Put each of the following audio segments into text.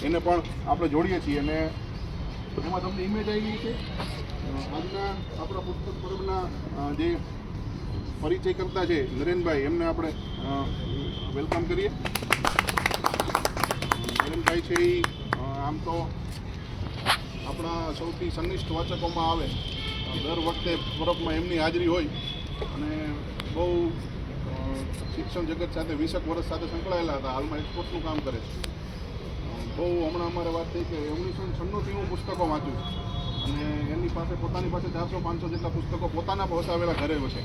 એને પણ આપણે જોડીએ છીએ અને એમાં તમને ઇમેજ આવી છે આજના આપણા પુસ્તક પર્વના જે પરિચય કરતા છે નરેનભાઈ, એમને આપણે વેલકમ કરીએ. નરેનભાઈ છે એ આમ તો આપણા સૌથી સનિષ્ઠ વાચકોમાં આવે. દર વખતે પરબમાં એમની હાજરી હોય અને બહુ શિક્ષણ જગત સાથે 20 વર્ષ સાથે સંકળાયેલા હતા. હાલમાં એક્સપોર્ટનું કામ કરે છે. બહુ હમણાં અમારે વાત થઈ કે 1996થી હું પુસ્તકો વાંચું છું અને એમની પાસે પોતાની પાસે 400-500 જેટલા પુસ્તકો પોતાના વસાવેલા ઘરે છે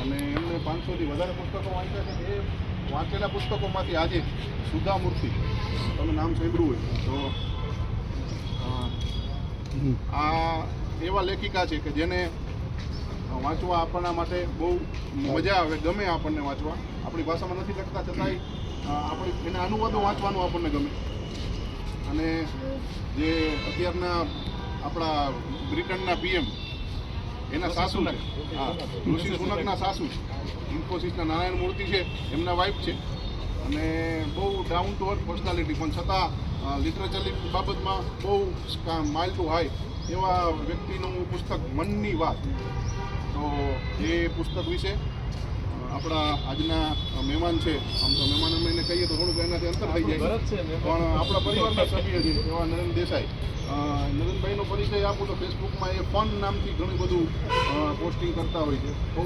અને એમને 500થી વધારે પુસ્તકો વાંચ્યા છે. એ વાંચેલા પુસ્તકોમાંથી આજે સુધા મૂર્તિ, તમે નામ સાંભળ્યું હોય તો આ એવા લેખિકા છે કે જેને વાંચવા આપણા માટે બહુ મજા આવે, ગમે આપણને વાંચવા. આપણી ભાષામાં નથી લખતા છતાંય આપણી એના અનુવાદો વાંચવાનું આપણને ગમે. અને જે અત્યારના આપણા બ્રિટનના PM એના સાસુ છે, હા, ઋષિ સુનકના સાસુ છે, ઇન્ફોસિસના નારાયણ મૂર્તિ છે, એમના વાઇફ છે અને બહુ ડાઉન ટુ અર્થ પર્સનાલિટી, પણ છતાં લિટરેચરની બાબતમાં બહુ માઇલ ટુ હાઈ એવા વ્યક્તિનું પુસ્તક મનની વાત. તો એ પુસ્તક વિશે આપણા આજના મહેમાન છે, આમ તો મહેમાન અમે કહીએ તો થોડુંક એનાથી અંતર થઈ જાય, પણ આપણા પરિવારના સભ્ય છે એવા નરેન દેસાઈ. નરેનભાઈનો પરિચય આપું તો ફેસબુકમાં એ ફન નામથી ઘણું બધું પોસ્ટિંગ કરતા હોય છે. બહુ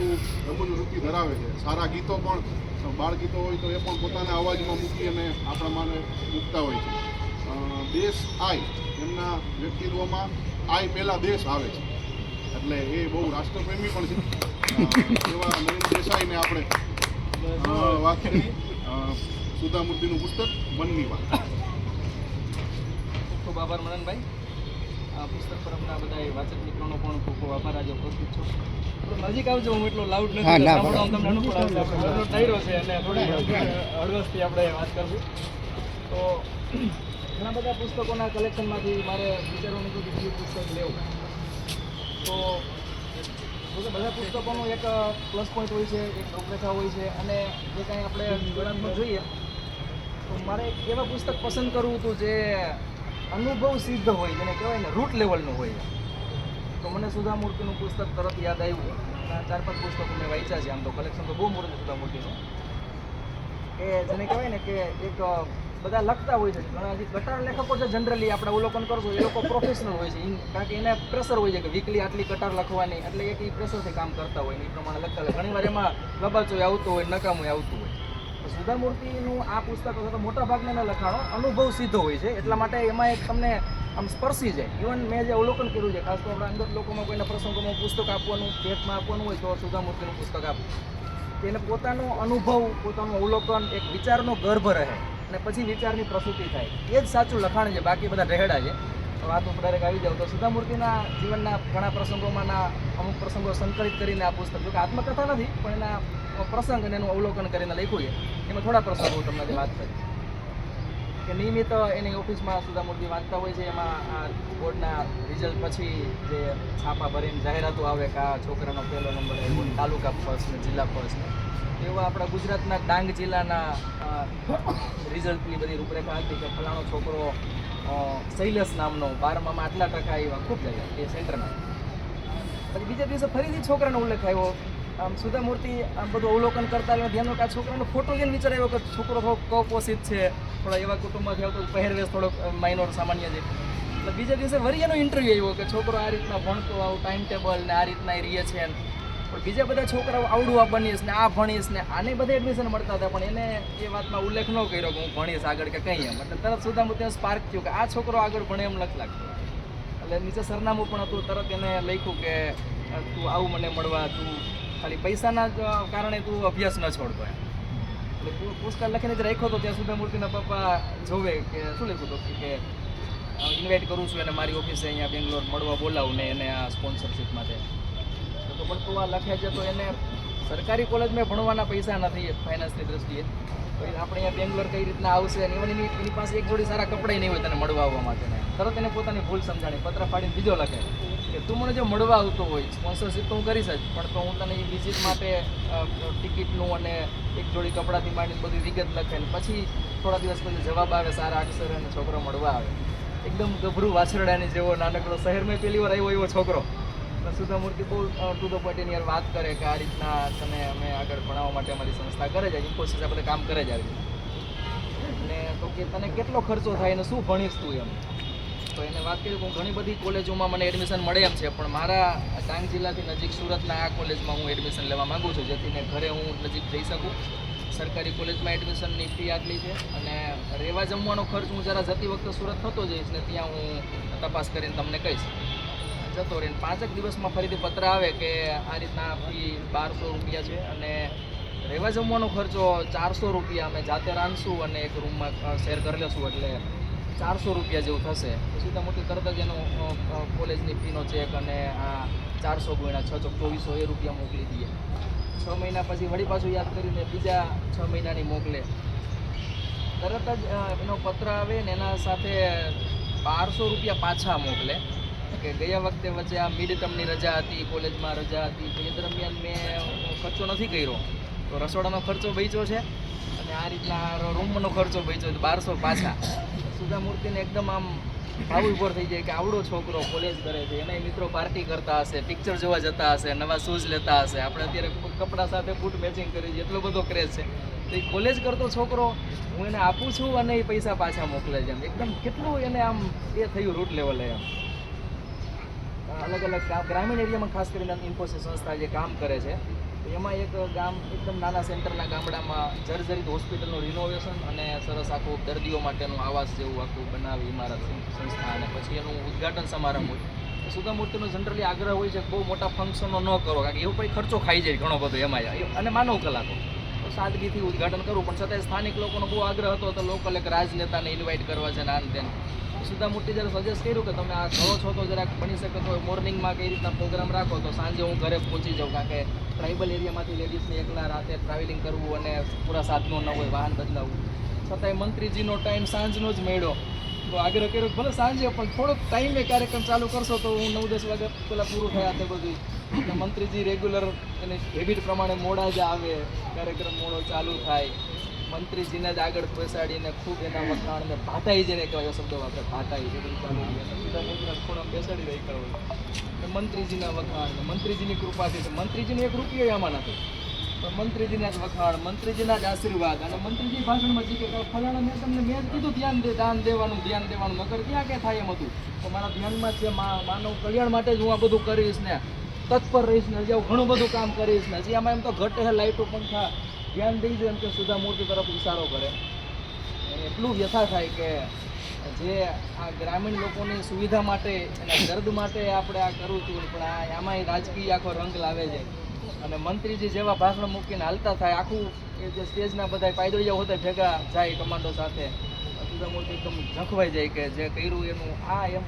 રમૂજ વૃત્તિ ધરાવે છે. સારા ગીતો પણ, બાળગીતો હોય તો એ પણ પોતાના અવાજમાં મૂકી અને આપણા માને મૂકતા હોય છે. દેશ આય, એમના વ્યક્તિત્વમાં આય પહેલાં દેશ આવે છે, એટલે એ બહુ રાષ્ટ્રપ્રેમી પણ છે. એવા નરેન દેસાઈને આપણે વાત કરી. સુધા મૂર્તિનું પુસ્તક મનની વાત. ખૂબ આભાર મનનભાઈ. આ પુસ્તક પર આપણા બધા વાચક મિત્રોનો પણ ખૂબ ખૂબ આભાર. આજે ઉપસ્થિત છો. નજીક આવજો, હું એટલો લાઉડ નથી સાંભળવાનું તમને અનુકૂળ આવશે. આપણો ડાયરો છે અને થોડી હળવશથી આપણે વાત કરશું. તો ઘણા બધા પુસ્તકોના કલેક્શનમાંથી મારે વિચારવાનું હતું કે કયું પુસ્તક લેવું. તો બધા પુસ્તકોનું એક પ્લસ પોઈન્ટ હોય છે, એક રૂપરેખા હોય છે અને જે કાંઈ આપણે વિવરણમાં જોઈએ તો મારે એક એવા પુસ્તક પસંદ કરવું હતું જે અનુભવ સિદ્ધ હોય, જેને કહેવાય ને રૂટ લેવલનું હોય. તો મને સુધા મૂર્તિનું પુસ્તક તરત યાદ આવ્યું. 4-5 પુસ્તકો મેં વાંચ્યા છે. આમ તો કલેક્શન તો બહુ મોટું છે સુધા મૂર્તિનું. કે જેને કહેવાય ને કે એક બધા લખતા હોય છે, ઘણા જે કટાર લેખકો છે જનરલી આપણે અવલોકન કરશું એ લોકો પ્રોફેશનલ હોય છે, કારણ કે એને પ્રેશર હોય છે કે વીકલી આટલી કટાર લખવાની, એટલે એક એ પ્રેશરથી કામ કરતા હોય ને એ પ્રમાણે લખતા હોય. ઘણીવાર એમાં લબાચોય આવતો હોય, નકામોય આવતું હોય. તો સુધા મૂર્તિનું આ પુસ્તક અથવા તો મોટા ભાગના લખાણો અનુભવ સિદ્ધ હોય છે, એટલા માટે એમાં એક તમને આમ સ્પર્શી જાય. ઇવન મેં જે અવલોકન કર્યું છે, ખાસ તો આપણા અંદર લોકોમાં કોઈના પ્રસંગોમાં પુસ્તક આપવાનું, ભેટમાં આપવાનું હોય તો સુધા મૂર્તિનું પુસ્તક આપવું. એને પોતાનો અનુભવ, પોતાનું અવલોકન, એક વિચારનો ગર્ભ રહે અને પછી વિચારની પ્રસૂતિ થાય. એ જ સાચું લખાણ છે, બાકી બધા રહેડા છે. વાત ઉપર ડાયરેક્ટ આવી જાવ તો સુધા મૂર્તિના જીવનના ઘણા પ્રસંગોમાંના અમુક પ્રસંગો સંકલિત કરીને આ પુસ્તક, જો કે આત્મકથા નથી પણ એના પ્રસંગ અને એનું અવલોકન કરીને લખ્યું છે. એમાં થોડા પ્રસંગો તમને વાત કરી કે નિયમિત એની ઓફિસમાં સુધા મૂર્તિ વાંચતા હોય છે. એમાં આ બોર્ડના રિઝલ્ટ પછી જે છાપા ભરીને જાહેરાતો આવે કે આ છોકરાનો પહેલો નંબર આવ્યો, તાલુકા ફર્સ્ટ ને જિલ્લા ફર્સ્ટ ને એવા આપણા ગુજરાતના ડાંગ જિલ્લાના રિઝલ્ટની બધી રૂપરેખા હતી કે ફલાણો છોકરો શૈલેષ નામનો 12માં આટલા ટકા આવ્યા, ખૂબ જગ્યા એ સેન્ટરના. પછી બીજા દિવસે ફરીથી છોકરાનો ઉલ્લેખ આવ્યો. આમ સુધા મૂર્તિ આમ બધું અવલોકન કરતા ધ્યાન કે આ છોકરાનો ફોટો જોઈને વિચાર આવ્યો કે છોકરો થોડોક કપોષિત છે, થોડા એવા કુટુંબમાંથી આવતો, પહેરવેશ થોડોક માઇનોર સામાન્ય છે. એટલે બીજા દિવસે વળી એનો ઇન્ટરવ્યૂ આવ્યો કે છોકરો આ રીતના ભણતો, આવું ટાઈમ ટેબલ ને આ રીતના એ રહે છે. પણ બીજા બધા છોકરાઓ આવડું આ બનીશ ને આ ભણીશ ને આને બધે એડમિશન મળતા હતા, પણ એને એ વાતમાં ઉલ્લેખ ન કર્યો કે હું ભણીશ આગળ કે કંઈ એમ. એટલે તરત સુધા મૂર્તિને સ્પાર્ક થયું કે આ છોકરો આગળ ભણે એમ લખ લાગતો. એટલે નીચે સરનામું પણ હતું. તરત એને લખ્યું કે તું આવું મને મળવા, તું ખાલી પૈસાના કારણે તું અભ્યાસ ન છોડતો એમ. એટલે પુસ્તક લખીને જ રાખ્યો હતો. ત્યાં સુધા મૂર્તિના પપ્પા જોવે કે શું લખ્યું હતું કે ઇન્વાઇટ કરું છું એને મારી ઓફિસે અહીંયા બેંગ્લોર મળવા બોલાવું ને એને આ સ્પોન્સરશિપ માટે. તો પણ તું આ લખે છે તો એને સરકારી કોલેજમાં ભણવાના પૈસા નથી ફાઇનાન્સની દ્રષ્ટિએ, તો આપણે અહીંયા બેંગ્લોર કઈ રીતના આવશે અને ઇવન એની પાસે એક જોડી સારા કપડાં નહીં હોય તને મળવા આવવા માટે. તરત એને પોતાની ભૂલ સમજાણી, પત્ર ફાડીને બીજો લખે કે કે તું મને જો મળવા આવતો હોય, સ્પોન્સરશિપ તો હું કરીશ જ, પણ તો હું તને એ વિઝિટ માટે ટિકિટનું અને એક જોડી કપડાથી માંડીને બધી વિગત લખે ને પછી થોડા દિવસ પછી જવાબ આવે સારા અક્ષર અને છોકરો મળવા આવે. એકદમ ગભરું વાછરડાની જેવો નાનકડો, શહેરમાં પહેલી વાર આવ્યો એવો છોકરો. સુધા મૂર્તિ બહુ ટુ ધ પોઈન્ટ એની યાર વાત કરે કે આ રીતના તને અમે આગળ ભણાવવા માટે અમારી સંસ્થા કરે છે, ઇન્ફોસિસ આપણે કામ કરે છે આવી અને તો કે તને કેટલો ખર્ચો થાય અને શું ભણીશ તું એમ. તો એને વાત કરી કે ઘણી બધી કોલેજોમાં મને એડમિશન મળે એમ છે, પણ મારા ડાંગ જિલ્લાથી નજીક સુરતના આ કોલેજમાં હું એડમિશન લેવા માગું છું, જેથી ને ઘરે હું નજીક જઈ શકું. સરકારી કોલેજમાં એડમિશનની ફી આટલી છે અને રહેવા જમવાનો ખર્ચ હું જરા જતી વખતે સુરત થતો જઈશ ને ત્યાં હું તપાસ કરીને તમને કહીશ. જતો રહીને 5 દિવસમાં ફરીથી પત્ર આવે કે આ રીતના ફી 1200 રૂપિયા છે અને રહેવા જમવાનો ખર્ચો 400 રૂપિયા અમે જાતે રાંધશું અને એક રૂમમાં શેર કરી લેશું એટલે 400 રૂપિયા જેવું થશે. તો સીધા મોટી તરત જ એનો કોલેજની ફીનો ચેક અને આ 400 ગુણ્યા 6 2400 એ રૂપિયા મોકલી દઈએ. 6 મહિના પછી વળી પાછું યાદ કરીને બીજા 6 મહિનાની મોકલે. તરત જ એનો પત્ર આવે ને એના સાથે 1200 રૂપિયા પાછા મોકલે કે ગયા વખતે વચ્ચે આ મિડ ટર્મની રજા હતી, કોલેજમાં રજા હતી, તો એ દરમિયાન મેં ખર્ચો નથી કર્યો, તો રસોડાનો ખર્ચો બચ્યો છે અને આ રીતના રૂમનો ખર્ચો બચ્યો છે, 1200 પાછા. સુધા મૂર્તિને એકદમ આમ ભાવ ઉભો થઈ જાય કે આવડો છોકરો કોલેજ કરે છે, એના મિત્રો પાર્ટી કરતા હશે, પિક્ચર જોવા જતા હશે, નવા શૂઝ લેતા હશે, આપણે અત્યારે કપડાં સાથે બૂટ મેચિંગ કરી છે, એટલો બધો ક્રેઝ છે. તો એ કોલેજ કરતો છોકરો હું એને આપું છું અને એ પૈસા પાછા મોકલે છે. એમ એકદમ કેટલું એને આમ એ થયું રૂટ લેવલે. એમ અલગ અલગ ગ્રામીણ એરિયામાં ખાસ કરીને ઇન્ફોસિસ સંસ્થા જે કામ કરે છે, તો એમાં એક ગામ એકદમ નાના સેન્ટરના ગામડામાં જર્જરિત હોસ્પિટલનું રિનોવેશન અને સરસ આખું દર્દીઓ માટેનું આવાસ જેવું આખું બનાવી ઇમારત સંસ્થા અને પછી એનું ઉદ્ઘાટન સમારંભ હોય. સુધા મૂર્તિનો જનરલી આગ્રહ હોય છે કે બહુ મોટા ફંક્શનો ન કરો, કારણ કે એવું કંઈ ખર્ચો ખાઈ જાય ઘણો બધો એમાં અને માનવ કલાકો. તો સાદગીથી ઉદ્ઘાટન કરવું, પણ છતાંય સ્થાનિક લોકોનો બહુ આગ્રહ હતો તો લોકલ એક રાજનેતાને ઇન્વાઇટ કરવા છે ને આન તેન. સુધા મૂર્તિ જ્યારે સજેસ્ટ કર્યું કે તમે આ કરો છો તો જરાક બની શકે તો મોર્નિંગમાં કઈ રીતના પ્રોગ્રામ રાખો તો સાંજે હું ઘરે પહોંચી જાઉં, કારણ કે ટ્રાઇબલ એરિયામાંથી લેડીઝને એકલા રાતે ટ્રાવેલિંગ કરવું અને પૂરા સાધનો ન હોય, વાહન બદલાવવું. છતાંય મંત્રીજીનો ટાઈમ સાંજનો જ મળ્યો તો આગ્રહ કર્યો ભલે સાંજે પણ થોડોક ટાઈમે કાર્યક્રમ ચાલુ કરશો તો હું 9-10 વાગે પહેલાં પૂરું થયા તે બધું. મંત્રીજી રેગ્યુલર એની હેબિટ પ્રમાણે મોડા જ આવે, કાર્યક્રમ મોડો ચાલુ થાય. મંત્રીજીને જ આગળ બેસાડીને ખૂબ એના વખાણ ને ભાટાઈ જેને કહેવાય શબ્દો આપણે ભાટાઈ જે બધું ચાલુ ખૂણામાં બેસાડી રાખ્યા હોય. મંત્રીજીના વખાણ, મંત્રીજીની કૃપાથી છે, મંત્રીજીનો 1 રૂપિયો આમાં નથી, પણ મંત્રીજીના જ વખાણ, મંત્રીજીના જ આશીર્વાદ. અને મંત્રીજી ભાષણમાં જે કે ફલાણા મેં તમને મેં જ કીધું દાન દેવાનું નકર ક્યાં ક્યાં થાય એમ હતું, તો મારા ધ્યાનમાં છે માનવ કલ્યાણ માટે જ હું આ બધું કરીશ ને તત્પર રહીશ ને હજી ઘણું બધું કામ કરીશ ને હજી આમાં એમ તો ઘટે લાઇટો પંખા ધ્યાન દઈ જાય એમ કે સુધા મૂર્તિ તરફ ઇશારો કરે. એટલું વ્યથા થાય કે જે આ ગ્રામીણ લોકોની સુવિધા માટે એના દર્દ માટે આપણે આ કરવું હતું, પણ આમાં રાજકીય આખો રંગ લાવે છે. અને મંત્રીજી જેવા ભાષણ મૂકીને હાલતા થાય, આખું એ જે સ્ટેજના બધા પાયદોડિયા હોતા ભેગા જાય કમાન્ડો સાથે, સુધા મૂર્તિ એકદમ ઝંખવાઈ જાય કે જે કર્યું એનું આ એમ.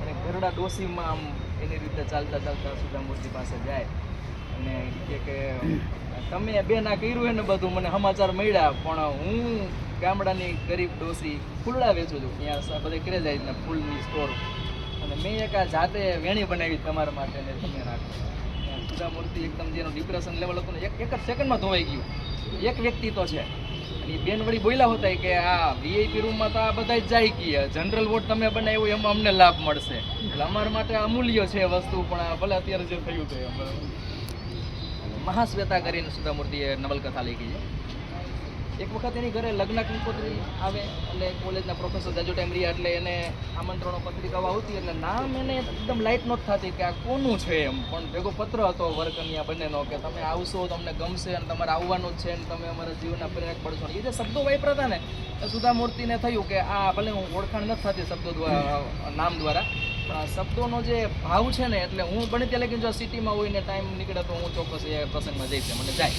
અને ઘરડા ડોસીમાં આમ એની રીતે ચાલતા સુધા મૂર્તિ પાસે જાય અને કે તમે બેન આ કર્યું એને બધું મને સમાચાર મળ્યા, પણ હું ગામડાની ગરીબ ડોસી ફૂલડા વેચું છું, ત્યાં બધે કરે જાય ને ફૂલની સ્ટોર, અને મેં એક આ જાતે વેણી બનાવી તમારા માટે ને તમે રાખો. સુધા મૂર્તિ એકદમ જેનું ડિપ્રેશન લેવલ હતું ને એક જ સેકન્ડમાં ધોવાઈ ગયું. એક વ્યક્તિ તો છે અને બેન વળી બોલ્યા હતા કે આ વીઆઈપી રૂમમાં તો આ બધા જ જાય કે જનરલ વોર્ડ તમે બનાવ્યો એમાં અમને લાભ મળશે, એટલે અમારા માટે અમૂલ્ય છે વસ્તુ, પણ ભલે અત્યારે જે થયું છે એમ. મહાશ્વેતા કરીને સુધા મૂર્તિએ નવલકથા લખી છે. એક વખત એની ઘરે લગ્ન કંકોત્રી આવે એટલે કોલેજના પ્રોફેસર જાજો ટાઈમ રહ્યા એટલે એને આમંત્રણો પત્રિકાઓ આવતી, એટલે નામ એને એકદમ લાઇટ નહોતી થતી કે આ કોનું છે એમ, પણ ભેગો પત્ર હતો વરકન્યા બંનેનો કે તમે આવશો, તમને ગમશે અને તમારે આવવાનું જ છે અને તમે અમારા જીવનના પ્રેરક પડશો. એ જે શબ્દો વાપર્યા હતા ને સુધા મૂર્તિને થયું કે આ ભલે હું ઓળખાણ નથી થતી શબ્દો દ્વારા નામ દ્વારા, પણ આ શબ્દોનો જે ભાવ છે ને, એટલે હું બને ત્યાં લગીને જો સિટીમાં હોય ને ટાઈમ નીકળે તો હું ચોક્કસ એ પ્રસંગમાં જઈશ, મને જાય.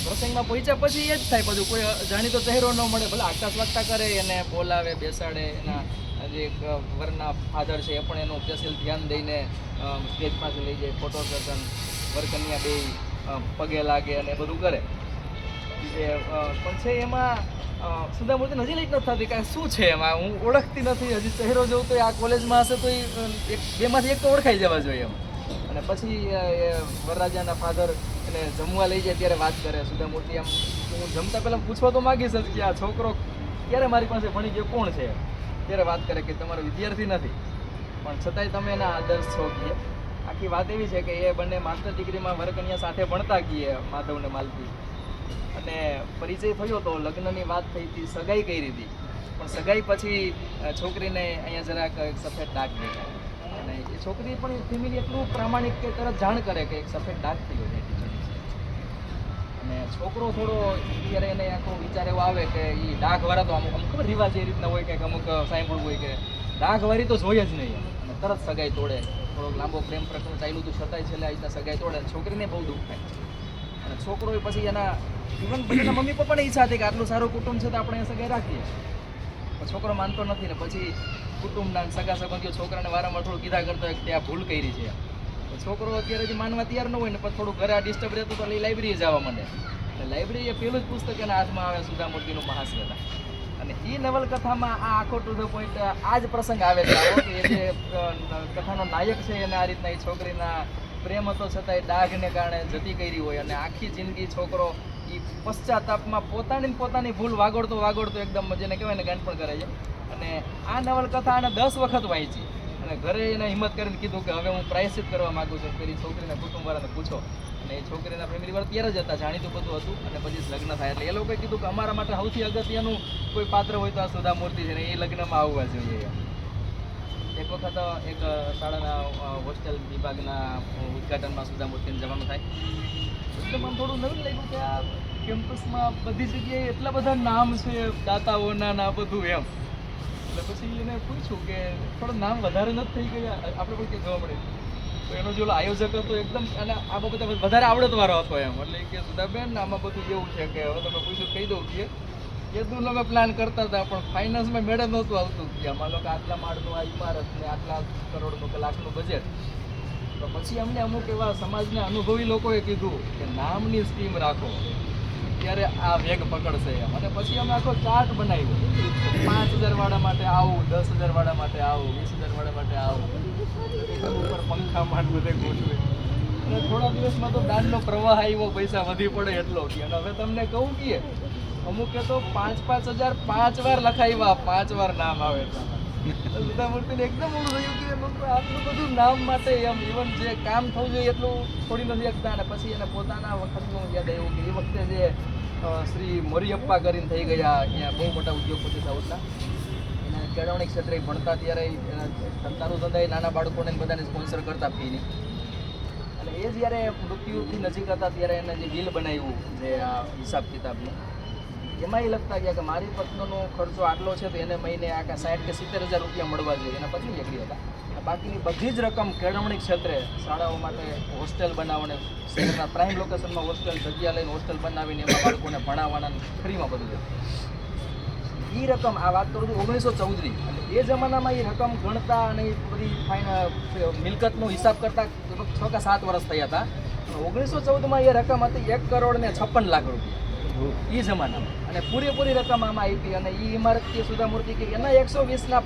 પ્રસંગમાં પહોંચ્યા પછી એ જ થાય, બધું કોઈ જાણીતો ચહેરો ન મળે, ભલે આકાશ વાગતા કરે એને બોલાવે બેસાડે, એના જે વરના ફાધર છે એ પણ એનું સ્પેશિયલ ધ્યાન દઈને સ્ટેજ પાસે લઈ જાય, ફોટો સેશન, વરકન્યા બે પગે લાગે અને બધું કરે. જે પણ છે એમાં સુધામૂર્તિ હજી લઈ જ નથી થતી કાંઈ શું છે એમાં હું ઓળખતી નથી હજી ચહેરો જોઉં તો આ કોલેજમાં હશે તો એક બેમાંથી એક તો ઓળખાઈ જવા જોઈએ એમ અને પછી વરરાજાના ફાધર એને જમવા લઈ જાય ત્યારે વાત કરે સુધામૂર્તિ આમ હું જમતા પહેલાં પૂછવા તો માગીશ જ કે આ છોકરો ક્યારે મારી પાસે ભણી ગયો કોણ છે ત્યારે વાત કરે કે તમારો વિદ્યાર્થી નથી પણ છતાંય તમે એના આદર્શ છો કીએ આખી વાત એવી છે કે એ બંને માસ્ટર ડિગ્રીમાં વરકન્યા સાથે ભણતા કીએ માધવ ને માલતી અને પરિચય થયો તો લગ્નની વાત થઈ હતી સગાઈ કરી હતી પણ સગાઈ પછી છોકરીને અહીંયા જરાક એક સફેદ ડાઘ દેખાય અને એ છોકરી પણ ફેમિલી એટલું પ્રામાણિક કે તરત જાણ કરે કે એક સફેદ ડાઘ થયો છે ટીચર અને છોકરો થોડો ત્યારે એને આખો વિચાર એવો આવે કે એ ડાઘવાળા તો અમુક ખબર રિવાજ એ રીતના હોય કે અમુક સાંભળવું હોય કે ડાઘવાળી તો જોઈએ જ નહીં અને તરત સગાઈ તોડે થોડોક લાંબો પ્રેમ પ્રકરણ ચાલ્યું હતું છતાંય છેલ્લે આ રીતના સગાઈ તોડે છોકરીને બહુ દુઃખ થાય અને છોકરો પછી એના ઇવન બધાના મમ્મી પપ્પાને ઈચ્છા હતી કે આટલું સારું કુટુંબ છે તો આપણે એ સગાઈ રાખીએ પણ છોકરો માનતો નથી ને પછી કુટુંબના સગા સંબંધીઓ છોકરાને વારંવાર થોડું કીધા કરતો હોય કે ત્યાં ભૂલ કરી છે તો છોકરો અત્યારે જે માનવા તૈયાર ન હોય ને પછી થોડું ઘરે ડિસ્ટર્બ રહેતું તો લાઇબ્રેરીએ જવા માંડે એટલે લાઇબ્રેરી એ પેલું જ પુસ્તક એના હાથમાં આવે સુધામૂર્તિનું મહાશ્વેતા અને એ નવલકથામાં આ આખો ટુ ધ પોઈન્ટ આ જ પ્રસંગ આવે છે આવો કે એ જે કથાનો નાયક છે એને આ રીતના એ છોકરીના પ્રેમ હતો છતાંય ડાઘને કારણે જતી કરી હોય અને આખી જિંદગી છોકરો એ પશ્ચાતાપમાં પોતાની ભૂલ વાગોડતો એકદમ જેને કહેવાય ને ગાંઠ પણ કરે છે અને આ નવલકથા આને 10 વખત વાંચી અને ઘરે એને હિંમત કરીને કીધું કે હવે હું પ્રાયશ્ચિત કરવા માગું છું પેલી છોકરીના કુટુંબવાળાને પૂછો અને એ છોકરીના ફેમિલીવાળા તૈયાર જ હતા જાણીતું બધું હતું અને પછી લગ્ન થાય એટલે એ લોકોએ કીધું કે અમારા માટે સૌથી અગત્યનું કોઈ પાત્ર હોય તો આ સુધામૂર્તિ છે ને એ લગ્નમાં આવવા જોઈએ એક વખત એક શાળાના હોસ્ટેલ વિભાગના ઉદ્ઘાટનમાં સુધામૂર્તિને જવાનું થાય એકદમ આમ થોડું નવું લાગ્યું કે આ કેમ્પસમાં બધી જગ્યાએ એટલા બધા નામ છે દાતાઓના ના બધું એમ એટલે પછી એને પૂછ્યું કે થોડું નામ વધારે નથી થઈ ગયા આપણે કોઈ કંઈ જોવા મળે તો એનો જો આયોજક હતો એકદમ અને આ બાબતે વધારે આવડતવાળો હતો એમ એટલે કે સુધાબેન આમાં બધું એવું છે કે હવે તમે પૂછ્યું કહી દઉં કે એટલું અમે પ્લાન કરતા હતા પણ ફાઇનાન્સમાં મેળે નહોતું આવતું કે અમારા લોકો આટલા માળનું આ ઇમારત ને આટલા કરોડનું કે લાખનું બજેટ તો પછી અમને અમુક એવા સમાજના અનુભવી લોકોએ કીધું કે નામની સ્કીમ રાખો ત્યારે આ વેગ પકડશે એમ અને પછી અમે આખો ચાર્ટ બનાવ્યો 5000 વાળા માટે આવું 10000 વાળા માટે આવું 20000 વાળા માટે આવું ઉપર પંખા માંડ બધે ગોઠવે અને થોડા દિવસમાં તો દાનનો પ્રવાહ આવ્યો પૈસા વધી પડે એટલો કે અને હવે તમને કહું કે અમુકે તો 5,000 5 વાર લખાવ્યા 5 વાર નામ આવે સુધામૂર્તિને એકદમ એવું થયું કે લોકો આટલું બધું નામ માટે એમ ઇવન જે કામ થવું જોઈએ એટલું છોડી નથી શકતા અને પછી એને પોતાના વખતનું યાદ આવ્યું કે એ વખતે જે શ્રી મોરિયપ્પા કરીને થઈ ગયા અહીંયા બહુ મોટા ઉદ્યોગપતિ સાઉથના એને કેળવણી ક્ષેત્રે ભણતા ત્યારે ધંધાનું ધંધા નાના બાળકોને બધાને સ્પોન્સર કરતા ફીની અને એ જ્યારે મૃત્યુથી નજીક હતા ત્યારે એને જે બિલ બનાવ્યું જે આ હિસાબ કિતાબનું એમાં એ લખતા ગયા કે મારી પત્નીનો ખર્ચો આટલો છે તો એને મહિને આખા 60,000 કે 70,000 રૂપિયા મળવા જોઈએ એના પત્ની એગ્રી હતા બાકીની બધી જ રકમ કેળવણી ક્ષેત્રે શાળાઓ માટે હોસ્ટેલ બનાવવાને શહેરના પ્રાઇમ લોકેશનમાં હોસ્ટેલ જગ્યા લઈને હોસ્ટેલ બનાવીને એમાં બાળકોને ભણાવવાના ફ્રીમાં બધું છે એ રકમ આ વાત કરું છું 1914ની અને એ જમાનામાં એ રકમ ગણતા અને એ બધી મિલકતનો હિસાબ કરતાં 6 કે 7 વર્ષ થયા હતા 1914માં એ રકમ હતી 1,56,00,000 રૂપિયા એ જમાનામાં અને પૂરેપૂરી રકમ આમાં આપી અને એ ઇમારત કે સુધામૂર્તિ કે એના 120ના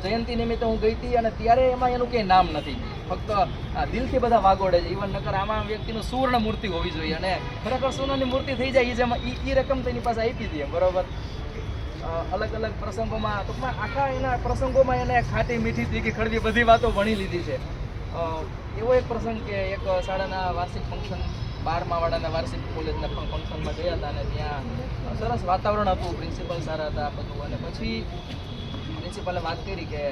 જયંતિ નિમિત્તે હું ગઈ હતી અને ત્યારે એમાં એનું કંઈ નામ નથી ફક્ત દિલથી બધા વાગોડે છે ઇવન નકર આમાં વ્યક્તિનું સુવર્ણ મૂર્તિ હોવી જોઈએ અને ખરેખર સોનાની મૂર્તિ થઈ જાય એ જેમાં એ રકમ તો એની પાસે આપી હતી બરાબર અલગ અલગ પ્રસંગોમાં ટૂંકમાં આખા એના પ્રસંગોમાં એને ખાટી મીઠી તીખી ખડવી બધી વાતો ભણી લીધી છે એવો એક પ્રસંગ કે એક શાળાના વાર્ષિક ફંક્શન 12મા વાળાના વાર્ષિક કોલેજના ફંક્શનમાં ગયા હતા અને ત્યાં સરસ વાતાવરણ હતું પ્રિન્સિપલ સારા હતા બધું અને પછી પ્રિન્સિપલે વાત કરી કે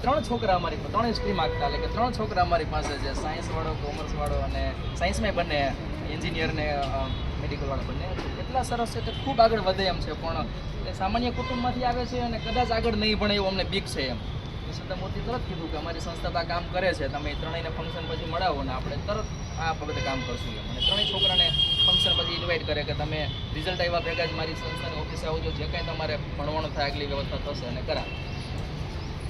3 છોકરા અમારી 3 સ્ટ્રીમ આગતા એટલે કે 3 છોકરા અમારી પાસે છે સાયન્સવાળો કોમર્સવાળો અને સાયન્સમાં બંને એન્જિનિયર ને મેડિકલવાળા બંને એટલા સરસ છે કે ખૂબ આગળ વધે એમ છે પણ એ સામાન્ય કુટુંબમાંથી આવે છે અને કદાચ આગળ નહીં ભણે એવું અમને બીક છે એમ સુધામૂર્તિ તરત કીધું કે અમારી સંસ્થા આ કામ કરે છે તમે ત્રણેયને ફંક્શન પછી મળાવો ને આપણે તરત આ બાબતે કામ કરશું એમ અને 3 છોકરાને ફંક્શન પછી ઇન્વાઇટ કરે કે તમે રિઝલ્ટ આવ્યા ભેગા જ મારી સંસ્થાની ઓફિસે આવજો જે કાંઈ તમારે ભણવાનું થાય આગલી વ્યવસ્થા થશે અને કરાવે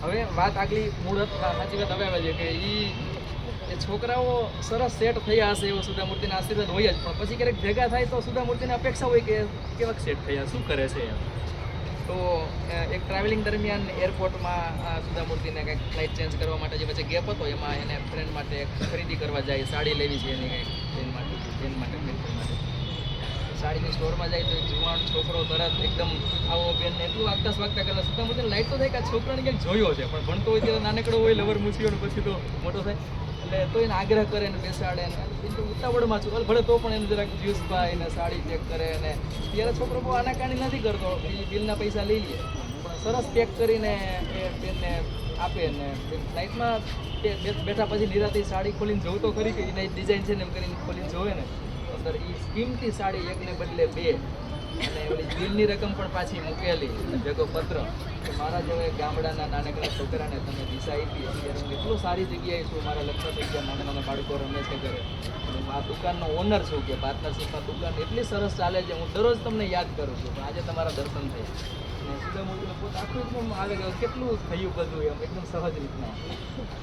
હવે વાત આગલી મૂળ સાચી વાત હવે આવે છે કે એ એ છોકરાઓ સરસ સેટ થયા હશે એવો સુધામૂર્તિના આશીર્વાદ હોય જ, પણ પછી ક્યારેક ભેગા થાય તો સુધામૂર્તિને અપેક્ષા હોય કે કેવાક સેટ થયા, શું કરે છે એમ. તો એક ટ્રાવેલિંગ દરમિયાન એરપોર્ટમાં સુધામૂર્તિને કંઈક ફ્લાઇટ ચેન્જ કરવા માટે જે વચ્ચે ગેપ હતો એમાં એને ફ્રેન્ડ માટે ખરીદી કરવા જાય, સાડી લેવી છે એની કંઈક બેન માટે ફ્રેન્ડ માટે. સાડીની સ્ટોરમાં જાય તો એક જુવાન છોકરો તરત એકદમ આવો બેનને એટલું આગતા સ્વાગતા કરે. સુધામૂર્તિને લાઈટ તો થાય કે આ છોકરાને ક્યાંક જોયો છે, પણ ભણતો હોય ત્યારે નાનકડો હોય લવર મૂછીઓ પછી તો મોટો થાય એટલે તો એને આગ્રહ કરે ને બેસાડે ને તો ઉતાવળમાં છું ભલે તો પણ એને જરાક જ્યુસ પાય ને સાડી ચેક કરે ને ત્યારે છોકરો બહુ આનાકાની નથી કરતો, એ બિલના પૈસા લઈ લે પણ સરસ પેક કરીને એ બેનને આપે ને ફ્લાઇટમાં બેઠા પછી નિરાતી સાડી ખોલીને જોઉં તો ખરી કે એના ડિઝાઇન છે ને એમ કરીને ખોલીને જોવે ને અંદર એ કિંમતી સાડી એકને બદલે 2 અને ઓલી બિલની રકમ પણ પાછી મૂકેલી અને ભેગો પત્ર કે મારા જેવા ગામડાના નાનકડા છોકરાને તમે દિશા આપી અત્યારે હું એટલું સારી જગ્યાએ છું, મારા લગ્ન થઈ ગયા, નાના નાના બાળકો રમે છે ઘરે અને હું આ દુકાનનો ઓનર છું કે પાર્ટનરશિપમાં દુકાન એટલી સરસ ચાલે છે, હું દરરોજ તમને યાદ કરું છું, પણ આજે તમારા દર્શન થયા અને સુધામૂર્તિનો પોત આખું એકદમ આવે કે કેટલું થયું બધું એમ એકદમ સહજ રીતના.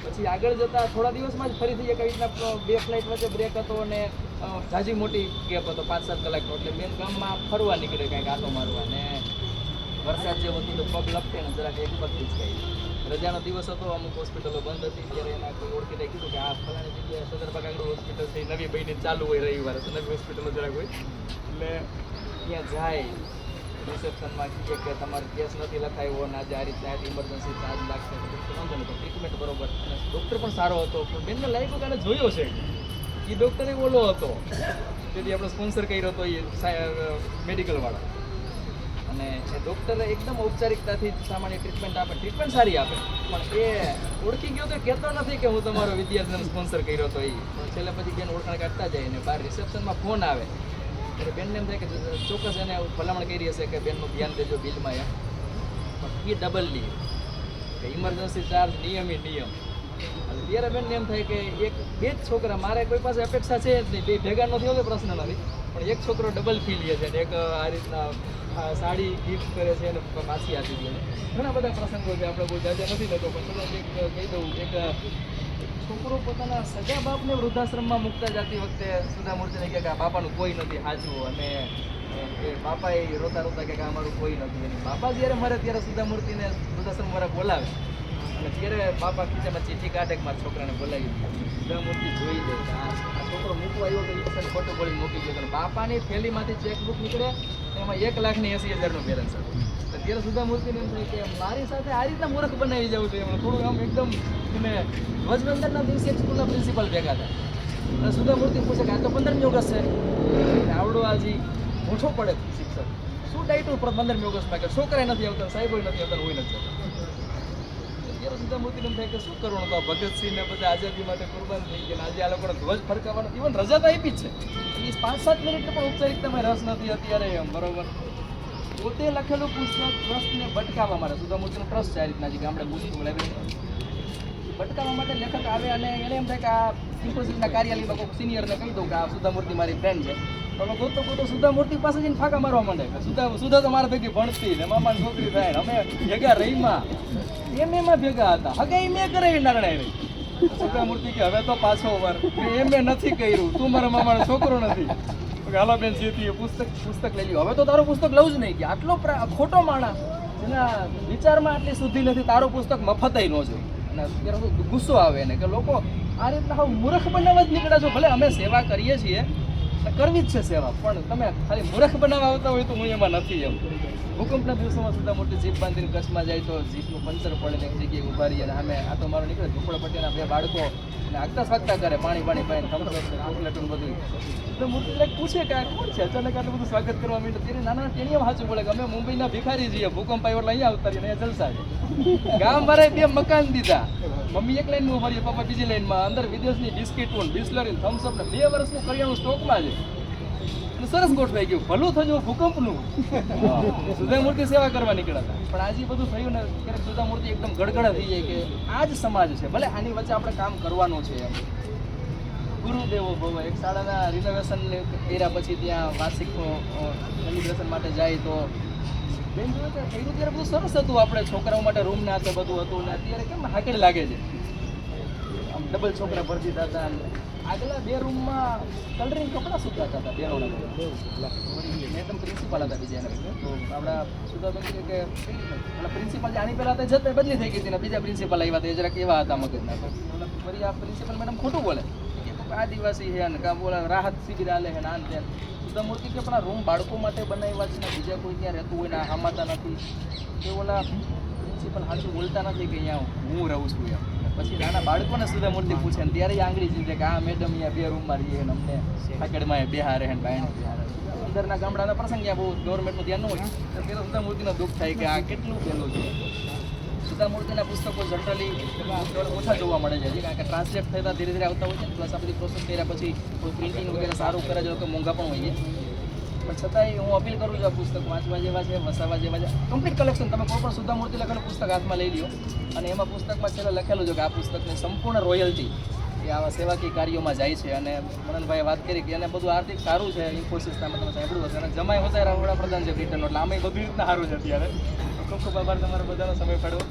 પછી આગળ જતાં થોડા દિવસમાં જ ફરીથી એક રીતના 2 ફ્લાઇટ વચ્ચે બ્રેક હતો અને ઝાઝી મોટી ગેપ હતો 5-7 કલાકનો, એટલે મેન ગામમાં ફરવા નીકળે કાંઈક આટો મારવા ને વરસાદ જે હતું તો પગ લપટે ને જરાક એક પગ ખીચકાઈ. રજાનો દિવસ હતો, અમુક હોસ્પિટલો બંધ હતી, ત્યારે એના કોઈ ઓળખીને કીધું કે આ ફલાણી જગ્યાએ સદરબાગ આગળ હોસ્પિટલ છે નવી બની ચાલુ હોય રવિવારે તો નવી હોસ્પિટલો જરાક હોય એટલે ત્યાં જાય રિસેપ્શનમાં કહે કે તમારો કેસ નથી લખાયો ને આજે આ રીતના ઇમરજન્સી ચાર્જ લાગશે વાંધો નહીં, ટ્રીટમેન્ટ બરોબર અને ડૉક્ટર પણ સારો હતો, પણ બેનને લાગ્યું કે આને જોયો છે એ ડૉક્ટર ઓલો હતો તેથી આપણે સ્પોન્સર કર્યો હતો એ મેડિકલવાળા અને એ ડૉક્ટરે એકદમ ઔપચારિકતાથી સામાન્ય ટ્રીટમેન્ટ આપે, ટ્રીટમેન્ટ સારી આપે પણ એ ઓળખી ગયો તો કહેતો નથી કે હું તમારો વિદ્યાર્થીને સ્પોન્સર કર્યો હતો એ, પણ છેલ્લે પછી બેન ઓળખાણ કાઢતા જાય ને બહાર રિસેપ્શનમાં ફોન આવે એટલે બેનને એમ થાય કે ચોક્કસ એને ભલામણ કરી હશે કે બેનનું ધ્યાન દેજો બિલમાં એમ, પણ એ ડબલ લી કે ઇમરજન્સી ચાર્જ નિયમ અને ત્યારે બેનને એમ થાય કે 2 જ છોકરા મારે કોઈ પાસે અપેક્ષા છે જ નહીં, 2 ભેગા નથી હોતો પ્રશ્ન નથી, પણ એક છોકરો ડબલ ફી લે છે અને એક આ રીતના સાડી ગિફ્ટ કરે છે અને પાછી આપી દે. ઘણા બધા પ્રસંગો છે, આપણે કોઈ જાજે નથી લેતો પણ ચલો એક કહી દઉં, એક છોકરો પોતાના સગા બાપને વૃદ્ધાશ્રમમાં મૂકતા જતી વખતે સુધામૂર્તિને કહે કે આ બાપાનું કોઈ નથી સાચું અને એ બાપાએ રોતા રોતા કે અમારું કોઈ નથી, અને બાપા જ્યારે મરે ત્યારે સુધામૂર્તિને વૃદ્ધાશ્રમવાળા બોલાવે અને ત્યારે બાપા ખીચામાં ચીઠી કાઢે કે મારા છોકરાને બોલાવી સુધામૂર્તિ જોઈ દે કે આ છોકરો મૂકવા આવ્યો તો ઈચ્છાને ખોટું બોલી મૂકી ગયો, અને બાપાની થેલીમાંથી ચેકબુક નીકળે એમાં 1,80,000નું બેલેન્સ હતું. ત્યારે સુધામૂર્તિને એમ થાય કે મારી સાથે આ રીતના મૂર્ખ બનાવી જવું જોઈએ, થોડું આમ એકદમ એને ધ્વજવંદનના દિવસે સ્કૂલના પ્રિન્સિપાલ ભેગા થાય અને સુધામૂર્તિ પૂછે કે આ તો 15મી ઓગસ્ટ છે, આવડો આજી મોટો પડે શિક્ષક શું ડાયટું 15મી ઓગસ્ટમાં કે છોકરાએ નથી આવતા, સાહેબો નથી આવતા, હોય નથી આવતા. ત્યારે સુધામૂર્તિને એમ થાય કે શું કરવાનું, તો ભગતસિંહ ને બધા આઝાદી માટે કુરબાન થઈ ગયા, આજે આ લોકોને ધ્વજ ફરકાવવાનો ઇવન રજા તો આપી જ છે, એ 5-7 મિનિટનો પણ ઔપચારિકતામાં રસ નથી અત્યારે એમ બરોબર. પોતે લખેલું પુસ્તક ટ્રસ્ટને ભટકાવવા માટે સુધામૂર્તિનો ટ્રસ્ટ છે આ રીતના જે ગામડે પુસ્તક લાઇબ્રેરી ભટકાવવા માટે લેખક આવે અને એને એમ થાય કે આ ઇન્ફોસિસના કાર્યાલયમાં કોઈ સિનિયરને કહી દઉં કે આ સુધામૂર્તિ મારી ફ્રેન્ડ છે, તો ગોતો સુધામૂર્તિ પાસે જઈને ફાંકા મારવા માંડે કે સુધા તો મારા ભેગી ભણતી ને મામાની છોકરી થાય ને અમે ભેગા રહીમાં એમાં ભેગા હતા, હગાઈ મેં કરાવી નારણાઈ રહી. સુધામૂર્તિ કે હવે તો પાછો વર મેં નથી કર્યું, તું મારા મામાનો છોકરો નથી, હાલો બેન જીતી પુસ્તક લઈ લ્યો, હવે તો તારું પુસ્તક લઉં જ નહીં કે આટલો ખોટો માણસ એના વિચારમાં આટલી શુદ્ધિ નથી, તારું પુસ્તક મફતય ન જોઈએ. અને ત્યારે ગુસ્સો આવે ને કે લોકો આ રીતના હવે મૂર્ખ બનાવવા જ નીકળ્યા છો, ભલે અમે સેવા કરીએ છીએ કરવી જ છે સેવા, પણ તમે ખાલી મૂર્ખ બનાવવા આવતા હોય તો હું એમાં નથી એમ. ભૂકંપના દિવસોમાં સુધામૂર્તિ જીપ બાંધીને કચ્છમાં જાય તો જીપનું પંચર પડે ને એક જગ્યાએ ઊભા રહીએ અને અમે આ તો મારો નીકળે ઝૂંપડપટ્ટીના 2 બાળકો અને આગતા સ્વાગતા કરે, પાણી થમ્સઅપ ચોકલેટું બધું. સુધામૂર્તિ એટલે પૂછે કે આ કોણ છે, અચાનક આટલું બધું સ્વાગત કરવા માંડ્યું. ત્યારે નાના ટેણીઓ સાચું બોલે કે અમે મુંબઈના ભિખારી છીએ, ભૂકંપ આવ્યો એટલે અહીંયા આવતા રહીએ, અહીંયા જલસા છે. ગામ વાળાએ 2 મકાન દીધા, મમ્મી એક લાઈનમાં ઉભા રહીએ, પપ્પા બીજી લાઈનમાં, અંદર વિદેશની બિસ્કીટો બિસ્લરી થમ્સઅપ ને 2 વર્ષનું કરિયાણું સ્ટોકમાં છે. સરસ ગોઠવાઈ ગયું, ભલું થયું ભૂકંપનું. સુધામૂર્તિ સેવા કરવા નીકળ્યા હતા, પણ આજે બધું થયું ને ત્યારે સુધામૂર્તિ એકદમ ગડગડા થઈ જાય કે આ જ સમાજ છે, ભલે આની વચ્ચે આપણે કામ કરવાનું છે એમ. ગુરુદેવો ભવ એક શાળાના રિનોવેશન કર્યા પછી ત્યાં વાર્ષિક સેલિબ્રેશન માટે જાય તો બેન જોયું કે થયું ત્યારે બધું સરસ હતું, આપણે છોકરાઓ માટે રૂમ ને આ બધું હતું ને અત્યારે કેમ હાકેડ લાગે છે. આમ ડબલ છોકરા ભરી દીધા હતા અને આગલા 2 રૂમમાં કલરિંગ કપડાં સુકાતા હતા બેનોના. મેડમ પ્રિન્સિપાલ હતા બીજાના, તો આપણા સુધાબેન કે પેલા પ્રિન્સિપાલ જે આની પહેલા હતા જતા બદલી થઈ ગઈ હતી ને બીજા પ્રિન્સિપાલ આવ્યા હતા, એ જરાક એવા હતા મગજના. ફરી આ પ્રિન્સિપલ મેડમ ખોટું બોલે કે આદિવાસી છે ને કાં બોલા રાહત શિબિર આલે છે ને આન તેન. સુધામૂર્તિ કે પણ આ રૂમ બાળકો માટે બનાવ્યા છે ને બીજા કોઈ ત્યાં રહેતું હોય ને હમાતા નથી, એ ઓલા પ્રિન્સિપલ હાચું બોલતા નથી કે અહીંયા હું રહું છું એમ. પછી નાના બાળકોને સુધામૂર્તિ પૂછે ને ત્યારે આંગળી જીતે કે આ મેડમ અહીંયા 2 રૂમમાં રહીએ ને અમને આકડમાં બેહારે ને બાયણે બેહારે. અંદરના ગામડાના પ્રસંગ ત્યાં બહુ ગવર્મેન્ટનું ધ્યાન ન હોય તો પેલા સુધામૂર્તિનો દુઃખ થાય કે આ કેટલું પહેલું છે. સુધામૂર્તિના પુસ્તકો જનરલી ઓછા જોવા મળે છે, કારણ કે ટ્રાન્સલેટ થતા ધીરે ધીરે આવતા હોય છે, પ્લસ આ બધી પ્રોસેસ કર્યા પછી કોઈ પ્રિન્ટિંગ વગેરે સારું કરે છે તો મોંઘા પણ હોય છે. પણ છતાંય હું અપીલ કરું છું આ પુસ્તક વાંચવા જેવા છે, વસાવા જેવા છે. કમ્પ્લીટ કલેક્શન તમે કોઈ પણ સુધામૂર્તિ લખેલું પુસ્તક હાથમાં લઈ લો અને એમાં પુસ્તકમાં છેલ્લે લખેલું છે કે આ પુસ્તકની સંપૂર્ણ રોયલ્ટી એ આવા સેવાકીય કાર્યોમાં જાય છે. અને મનનભાઈએ વાત કરી કે એને બધું આર્થિક સારું છે, ઇન્ફોસિસના તમે સાંભળ્યું હશે, અને જમાઈ હોતા વડાપ્રધાન છે બ્રિટનનો, એટલે આમાં બધી રીતના સારું છે અત્યારે. ખૂબ ખૂબ આભાર તમારો બધાનો સમય કાઢવો.